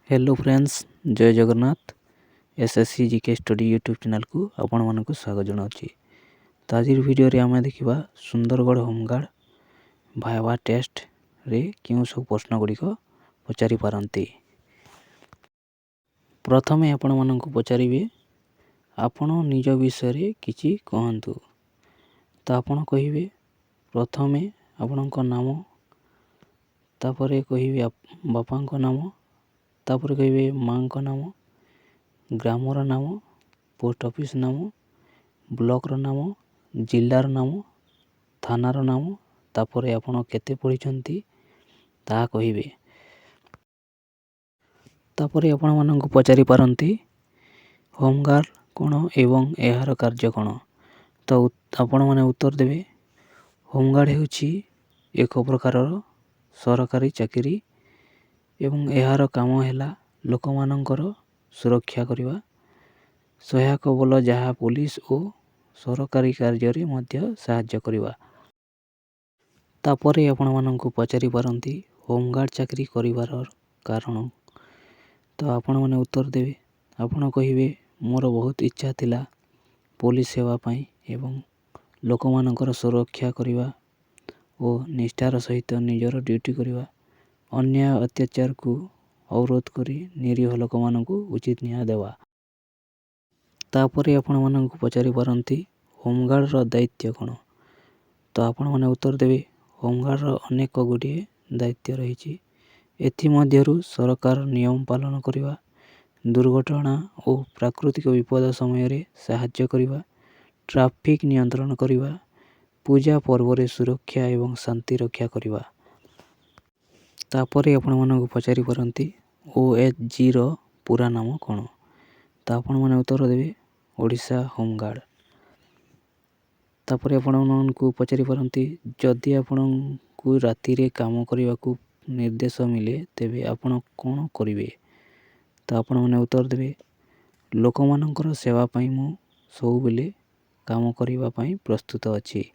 Hello friends, जय Jagannath. SSC GK study YouTube channel को आपण मानक स्वागत जनाऊँगी। तो आज वीडियो रे आम देखा सुंदरगढ़ होमगार्ड भाइवा टेस्ट रे क्यों सब प्रश्न गुड़िक पचारि पारती। प्रथमे आपण मानक पचारे आपण निज विषय किछि कहतु। तो आपण कहिबे प्रथमे आपणक नाम, तापरे कहिबे बापांक नाम, तापर कहिबे माँ का नाम, ग्रामर नाम, पोस्ट ऑफिस नाम, ब्लॉक नाम, जिल्लार नाम, थानार नाम, तापर आपण केते पढ़िछंती ता कहिबे। तापर आपण मानक पचारि पारंती होमगार्ड कोण एवं एहार कार्य कोण। तो आपण माने उत्तर देबे होमगार्ड हेउछि एक प्रकार सरकारी चाकरी एवं एहार काम हैला लोकमानंकर सुरक्षा करिवा, सहायक बल जहाँ पुलिस और सरकारी कार्य रे मध्य सहाय्य करिवा। तापरे आपण मानंकु पचारि पारंती होमगार्ड चाकरी करिवार कारण। तो आपण माने उत्तर देबे आपण कहिबे मोर बहुत इच्छा थिला पुलिस सेवा पई एवं लोकमानंकर सुरक्षा करिवा और निष्ठार सहित निजर ड्यूटी करिवा, अन्याय अत्याचार को अवरोध करी निरीह लोक मानक उचित न्याय देवा। तापरे आपण मानक पचारि पारंती होमगार्ड रो दायित्व कोण। तो आपण माने उत्तर देबे होमगार्ड रो अनेक गुड़िए दायित्व रही। एथि मध्यरु सरकार नियम पालन करिवा, दुर्घटना और प्राकृतिक विपद समय रे सहाय्य करिवा, ट्रैफिक नियंत्रण करिवा, पूजा पर्व रे सुरक्षा एवं शांति रक्षा करिवा। तापरे आपण मानक पचारि पारंती ओएचजी रो पूरा नाम कोण। तो आपण माने उत्तर देबे ओडिशा होमगार्ड। तापरे आपण मानक पचारि पारंती जदि आपण को राति रे काम करिवा को निर्देश मिले तेबे आपण कोन करिवे। तो आपण माने उत्तर देबे लोकमानंकर सेवा पई मु सब बेले काम करिवा पई प्रस्तुत अछि।